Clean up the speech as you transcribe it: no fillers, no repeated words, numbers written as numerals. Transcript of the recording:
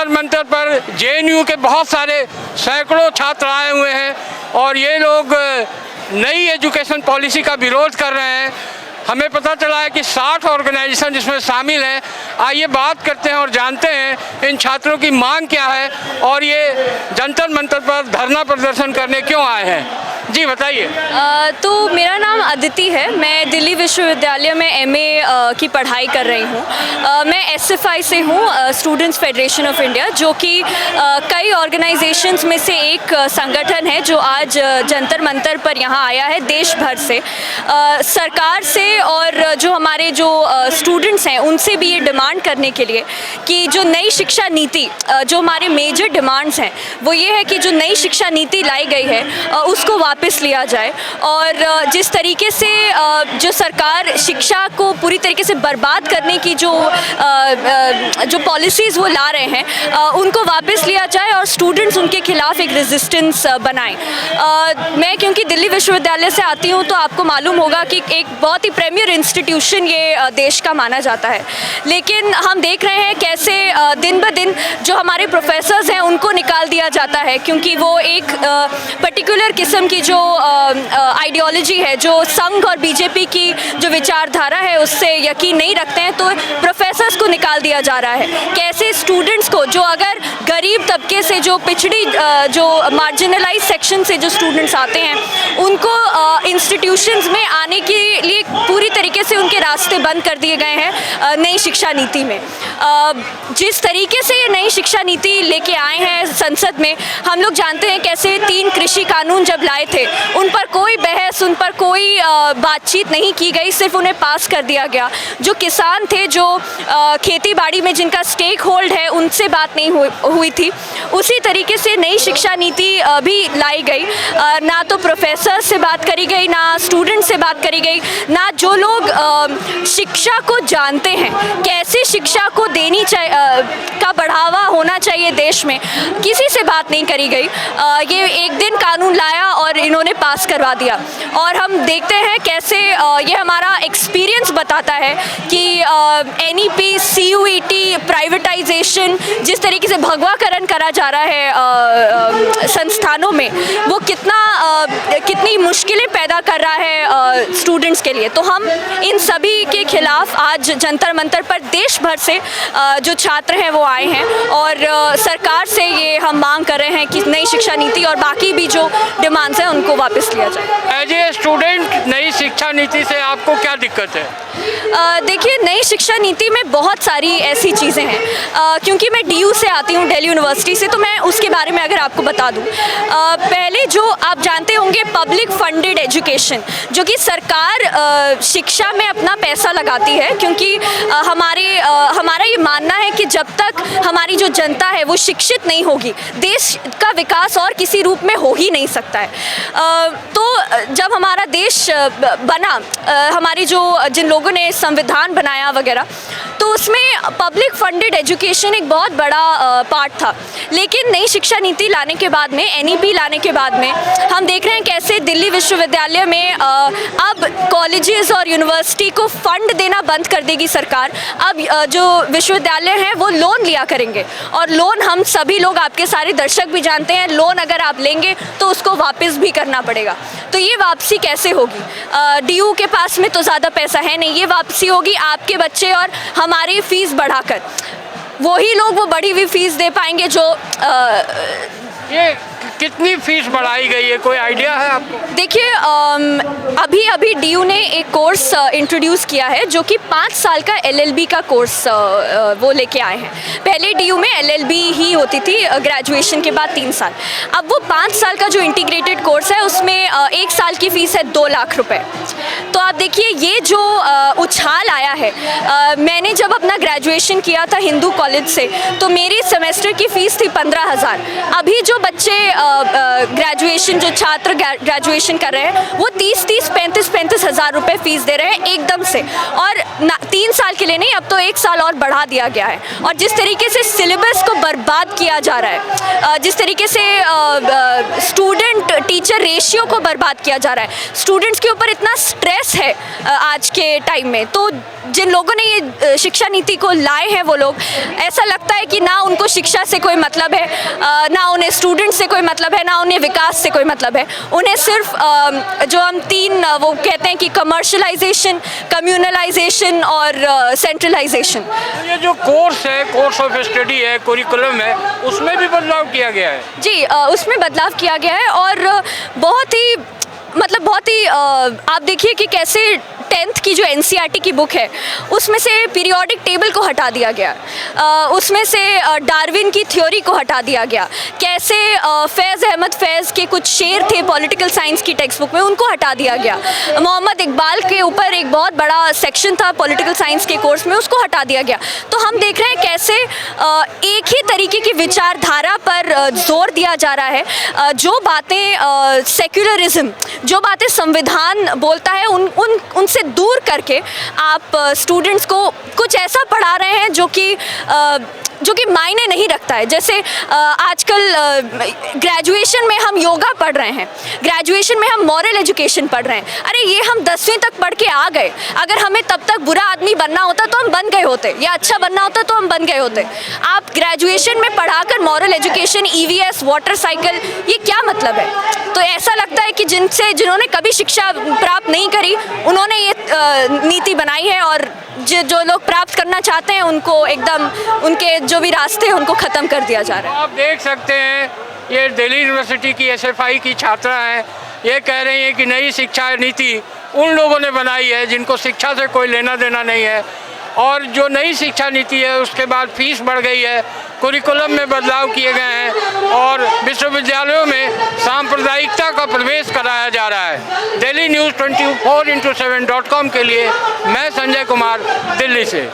जंतर मंतर पर जेएनयू के बहुत सारे सैकड़ों छात्र आए हुए हैं और ये लोग नई एजुकेशन पॉलिसी का विरोध कर रहे हैं। हमें पता चला है कि 60 ऑर्गेनाइजेशन जिसमें शामिल हैं। आइए बात करते हैं और जानते हैं इन छात्रों की मांग क्या है और ये जंतर मंतर पर धरना प्रदर्शन करने क्यों आए हैं। जी बताइए। तो मेरा नाम अदिति है, मैं दिल्ली विश्वविद्यालय में एमए की पढ़ाई कर रही हूँ। मैं एसएफआई से हूँ, स्टूडेंट्स फेडरेशन ऑफ इंडिया, जो कि कई ऑर्गेनाइजेशंस में से एक संगठन है जो आज जंतर मंतर पर यहाँ आया है देश भर से। सरकार से और जो हमारे जो स्टूडेंट्स हैं उनसे भी ये डिमांड करने के लिए कि जो नई शिक्षा नीति, जो हमारे मेजर डिमांड्स हैं वो ये है कि जो नई शिक्षा नीति लाई गई है उसको वापस लिया जाए और जिस तरीके से जो सरकार शिक्षा को पूरी तरीके से बर्बाद करने की जो पॉलिसीज़ वो ला रहे हैं उनको वापस लिया जाए और स्टूडेंट्स उनके खिलाफ एक रेजिस्टेंस बनाएं। मैं क्योंकि दिल्ली विश्वविद्यालय से आती हूँ तो आपको मालूम होगा कि एक बहुत ही प्रीमियर इंस्टीट्यूशन ये देश का माना जाता है, लेकिन हम देख रहे हैं कैसे दिन ब दिन जो हमारे प्रोफेसर्स हैं उनको निकाल दिया जाता है क्योंकि वो एक पर्टिकुलर किस्म की जो आइडियोलॉजी है, जो संघ और बीजेपी की जो विचारधारा है उससे यकीन नहीं रखते हैं, तो प्रोफेसर्स को निकाल दिया जा रहा है। कैसे स्टूडेंट्स को, जो अगर गरीब तबके से, जो पिछड़ी, जो मार्जिनलाइज सेक्शन से जो स्टूडेंट्स आते हैं उनको इंस्टीट्यूशंस में आने के लिए पूरी तरीके से उनके रास्ते बंद कर दिए गए हैं नई शिक्षा नीति में। जिस तरीके से ये नई शिक्षा नीति लेके आए हैं संसद में, हम लोग जानते हैं कैसे 3 कृषि कानून जब लाए थे उन पर कोई बहस, उन पर कोई बातचीत नहीं की गई, सिर्फ उन्हें पास कर दिया गया। जो किसान थे, जो खेती बाड़ी में जिनका स्टेक होल्ड है, उनसे बात नहीं हुई थी। उसी तरीके से नई शिक्षा नीति भी लाई गई, ना तो प्रोफेसर से बात करी गई, ना स्टूडेंट से बात करी गई, ना जो लोग शिक्षा को जानते हैं, कैसे शिक्षा को देनी चाहिए, का बढ़ावा होना चाहिए देश में, किसी से बात नहीं करी गई। ये एक दिन कानून लाया और इन्होंने पास करवा दिया और हम देखते हैं कैसे ये हमारा एक्सपीरियंस बताता है कि एनईपी, सीयूईटी, प्राइवेटाइजेशन, जिस तरीके से भगवाकरण करा जा रहा है संस्थानों में, वो कितनी मुश्किलें पैदा कर रहा है स्टूडेंट्स के लिए। तो हम इन सभी के खिलाफ आज जंतर मंतर पर देश भर से जो छात्र हैं वो आए हैं और सरकार से ये हम मांग कर रहे हैं कि नई शिक्षा नीति और बाकी भी जो डिमांड्स हैं उनको वापस लिया जाए। एज ए स्टूडेंट, नई शिक्षा नीति से आपको क्या दिक्कत है? देखिए, नई शिक्षा नीति में बहुत सारी ऐसी चीज़ें हैं। क्योंकि मैं डीयू से आती हूँ, दिल्ली यूनिवर्सिटी से, तो मैं उसके बारे में अगर आपको बता दूँ, पहले जो आप जानते होंगे पब्लिक फंडेड एजुकेशन, जो कि सरकार शिक्षा में अपना पैसा लगाती है, क्योंकि हमारा ये मानना है कि जब तक हमारी जो जनता है वो शिक्षित नहीं होगी, देश का विकास और किसी रूप में हो ही नहीं सकता है। तो जब हमारा देश बना, हमारी जिन लोगों ने संविधान बनाया वगैरह, तो उसमें पब्लिक फंडेड एजुकेशन एक बहुत बड़ा पार्ट था। लेकिन नई शिक्षा नीति लाने के बाद में, एनईपी लाने के बाद में, हम देख रहे हैं कैसे दिल्ली विश्वविद्यालय में अब कॉलेजेस और यूनिवर्सिटी को फंड देना बंद कर देगी सरकार। अब जो विश्वविद्यालय हैं वो लोन लिया करेंगे और लोन, हम सभी लोग, आपके सारे दर्शक भी जानते हैं, लोन अगर आप लेंगे तो उसको वापस भी करना पड़ेगा। तो ये वापसी कैसे होगी? डीयू के पास में तो ज़्यादा पैसा है नहीं, ये वापसी होगी आपके बच्चे और हमारी फ़ीस बढ़ाकर। वही लोग वो बढ़ी हुई फ़ीस दे पाएंगे जो ये कितनी फीस बढ़ाई गई है, कोई आइडिया है आपको? देखिए, अभी डीयू ने एक कोर्स इंट्रोड्यूस किया है जो कि 5 साल का एलएलबी का कोर्स वो लेके आए हैं। पहले डीयू में एलएलबी ही होती थी, ग्रेजुएशन के बाद 3 साल। अब वो 5 साल का जो इंटीग्रेटेड कोर्स है उसमें 1 साल की फ़ीस है 2 लाख रुपए। तो आप देखिए, ये जो उछाल आया है, मैंने जब अपना ग्रेजुएशन किया था हिंदू कॉलेज से, तो मेरी सेमेस्टर की फ़ीस थी 15,000। अभी जो बच्चे ग्रेजुएशन जो छात्र ग्रेजुएशन कर रहे हैं वो 35 हज़ार रुपये फ़ीस दे रहे हैं एकदम से, और 3 साल के लिए नहीं, अब तो 1 साल और बढ़ा दिया गया है। और जिस तरीके से सिलेबस को बर्बाद किया जा रहा है, जिस तरीके से स्टूडेंट टीचर रेशियो को बर्बाद किया जा रहा है, स्टूडेंट्स के ऊपर इतना स्ट्रेस है आज के टाइम में, तो जिन लोगों ने ये शिक्षा नीति को लाए हैं वो लोग, ऐसा लगता है कि ना उनको शिक्षा से कोई मतलब है, ना उन्हें स्टूडेंट से कोई मतलब है, ना उन्हें विकास से कोई मतलब है। उन्हें सिर्फ जो हम 3 वो कहते हैं कि कमर्शलाइजेशन, कम्युनलाइजेशन और सेंट्रलाइजेशन। ये जो कोर्स है, कोर्स ऑफ स्टडी है, करिकुलम है, उसमें भी बदलाव किया गया है। जी, उसमें बदलाव किया गया है, और बहुत ही आप देखिए कि कैसे 10th की जो NCERT की बुक है उसमें से पीरियोडिक टेबल को हटा दिया गया, उसमें से डार्विन की थ्योरी को हटा दिया गया, कैसे फैज़ अहमद फैज़ के कुछ शेर थे पॉलिटिकल साइंस की टेक्स्ट बुक में, उनको हटा दिया गया। मोहम्मद इकबाल के ऊपर एक बहुत बड़ा सेक्शन था पॉलिटिकल साइंस के कोर्स में, उसको हटा दिया गया। तो हम देख रहे हैं कैसे एक ही तरीके की विचारधारा पर जोर दिया जा रहा है। जो बातें सेक्युलरिज्म, जो बातें संविधान बोलता है, उनसे दूर करके आप स्टूडेंट्स को कुछ ऐसा पढ़ा रहे हैं जो कि मायने नहीं रखता है। जैसे आजकल ग्रेजुएशन में हम योगा पढ़ रहे हैं, ग्रेजुएशन में हम मॉरल एजुकेशन पढ़ रहे हैं। अरे ये हम 10वीं तक पढ़ के आ गए, अगर हमें तब तक बुरा आदमी बनना होता तो हम बन गए होते, या अच्छा बनना होता तो हम बन गए होते। आप ग्रेजुएशन में पढ़ाकर moral education, EVS, water cycle, ये क्या मतलब है? तो ऐसा लगता है कि जिन्होंने कभी शिक्षा प्राप्त नहीं करी उन्होंने ये नीति बनाई है, और जो लोग प्राप्त करना चाहते हैं उनको एकदम उनके जो भी रास्ते हैं उनको ख़त्म कर दिया जा रहा है। आप देख सकते हैं ये दिल्ली यूनिवर्सिटी की SFI की छात्रा हैं, ये कह रही हैं कि नई शिक्षा नीति उन लोगों ने बनाई है जिनको शिक्षा से कोई लेना देना नहीं है, और जो नई शिक्षा नीति है उसके बाद फीस बढ़ गई है, करिकुलम में बदलाव किए गए हैं, और विश्वविद्यालयों में सांप्रदायिकता का प्रवेश कराया जा रहा है। दिल्ली न्यूज़ 24x7.com के लिए मैं संजय कुमार, दिल्ली से।